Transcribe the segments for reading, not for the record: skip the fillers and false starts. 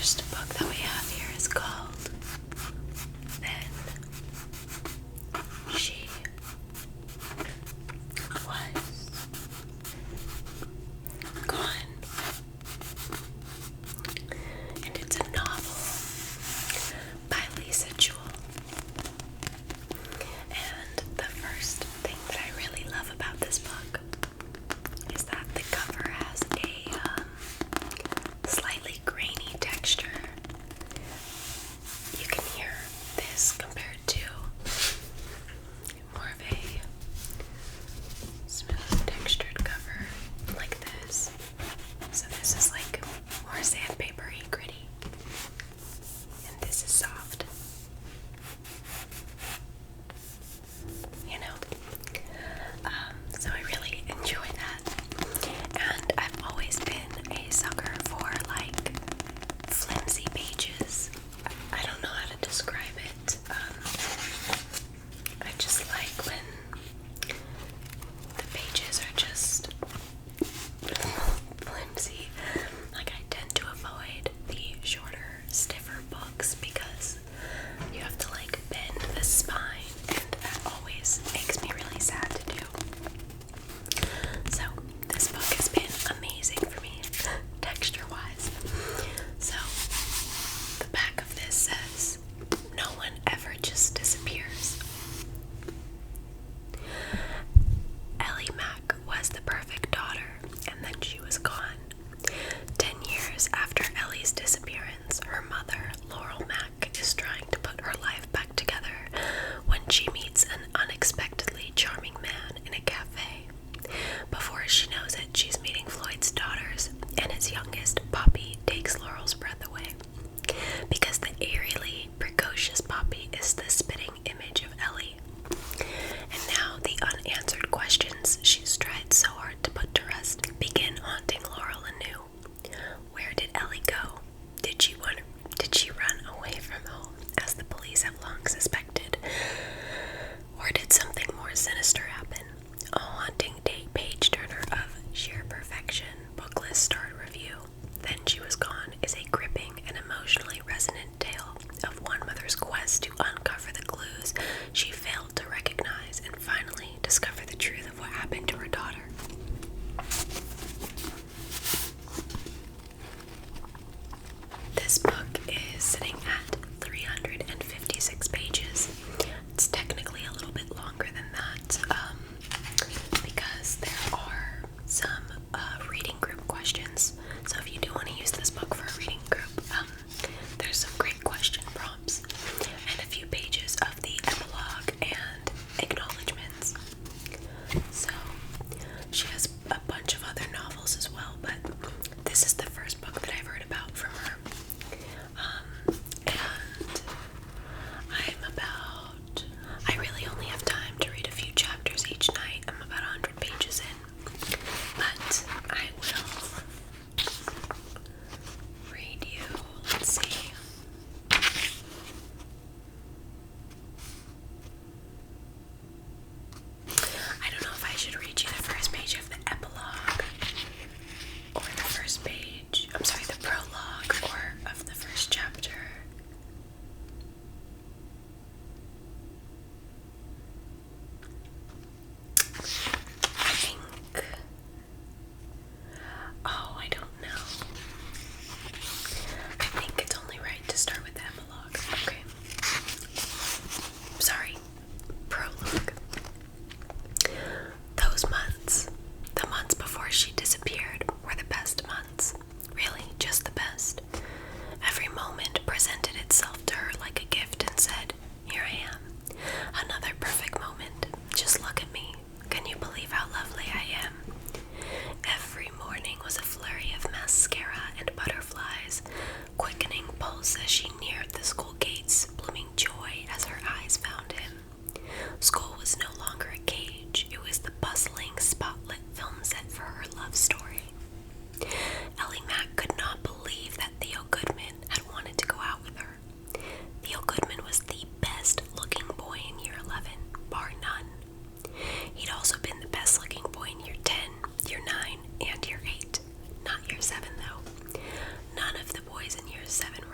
first book that we have here is called Then She Was Gone. And it's a novel by Lisa Jewell. And the first thing that I really love about this book is that the cover has a slightly grainy texture. You can hear this compared to more of a smooth textured cover like this. So this is like more sandpapery, gritty, and this is soft. You know, so I really enjoy that, and I've always been a sucker for like flimsy pages. I don't know how to describe it. I just like when the pages are just flimsy. Like I tend to avoid the shorter, stiffer books because you have to like bend the spine, and that always makes me really sad to do. So this book has been amazing for me, texture-wise. So the back of this says, "No one ever just disappears." Ellie Mack was the perfect daughter, and then she was gone. 10 years after Ellie's disappearance, her mother, Laurel Mack, is trying to put her life back together when she meets an unexpectedly charming man in a cafe. Before she knows it, she's meeting Floyd's daughters, and his youngest, Poppy, takes Laurel's breath away. Because the eerily precocious Poppy is the spitting image of Ellie. And now the unanswered questions she's tried so hard to put to rest begin haunting Laurel anew. Where did Ellie go? Did she run away from home, as the police have long suspected? Or did something more sinister happen? A haunting page-turner of sheer perfection. Booklist starred review. Then She Was Gone is a gripping and emotionally resonant tale of one mother's quest to uncover the clues she failed to recognize and finally discover the truth of what happened to her daughter. This book is sitting at 356 pages. It's technically a little bit longer than that because there are some reading group questions. So if you do want to use this book for a reading group, there's some great question prompts and a few pages of the epilogue and acknowledgments. So she has a bunch of other novels as well, but this is the first book that I've heard about from her. And I really only have time to read a few chapters each night. I'm about 100 pages in, but I will read you, let's see. I don't know if I should read you the first page of the epilogue, or the first page, the prologue, or of the first chapter. I don't know. I think it's only right to start with the epilogue. Okay. Sorry. Prologue. Those months, the months before she disappeared, were the best months. Really, just the best. Every moment presented itself to her like a gift and said, "Here I am. Another perfect moment. Just look at me. Can you believe how lovely I am?" Every morning was a flurry of mascara and butterflies, quickening pulse as she neared the school gates, blooming joy as her eyes found him. School was no longer a cage. It was the bustling, spotlit film set for her love story. Ellie Mack could not believe that Theo Goodman had wanted to go out with her. Theo Goodman was the best looking boy in year 11, bar none. He'd also been the best looking boy in year 10, year 9, and year 8. Not year 7, though. None of the boys in year 7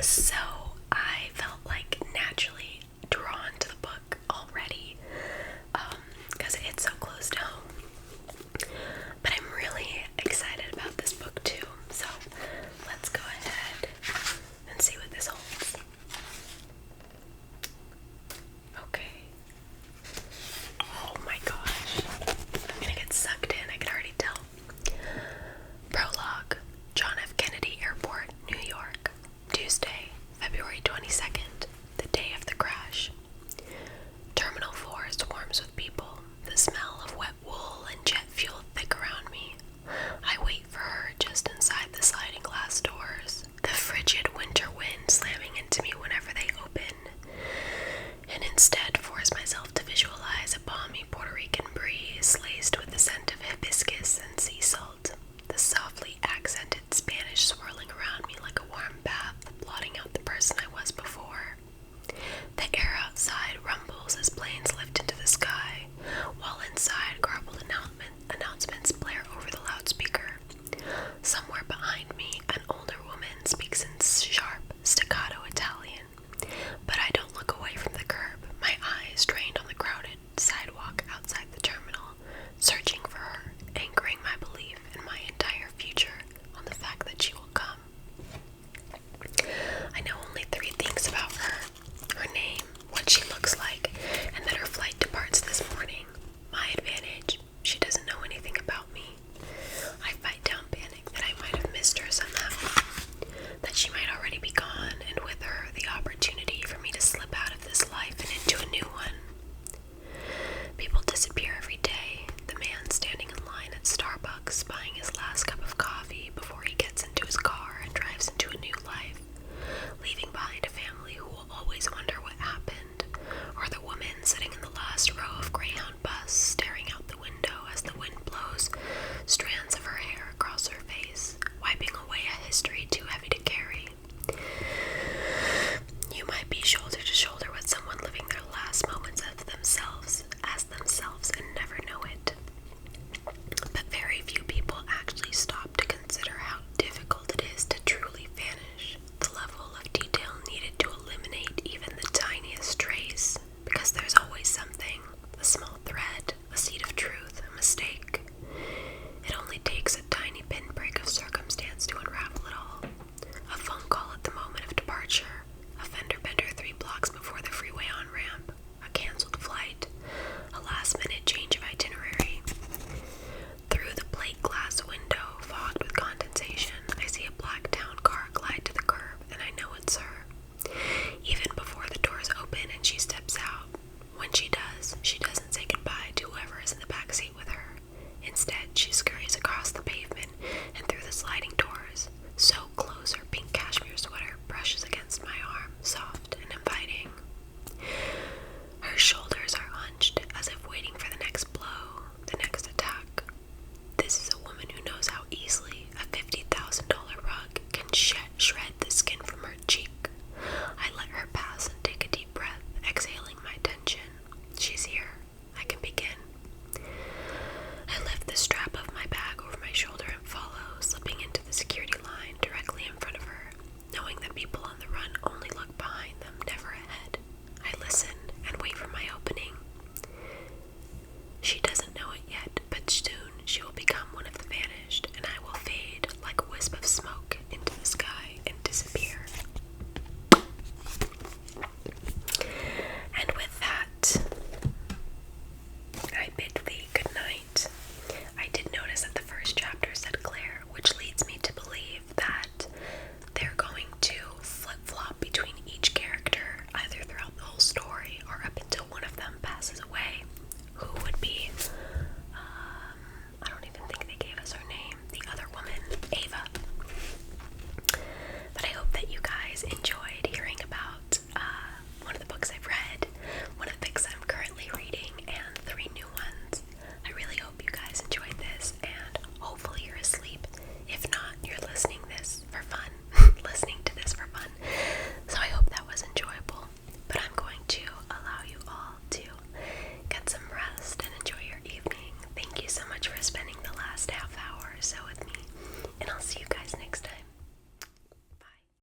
So I felt like naturally drawn to the book already, because it's so close to home. But I'm really excited about this book too, so let's go ahead and see what this holds. Okay. Oh my gosh. I'm gonna get sucked in, I can already tell. Prologue, John F. Kennedy Airport, New York, Tuesday, February 22nd,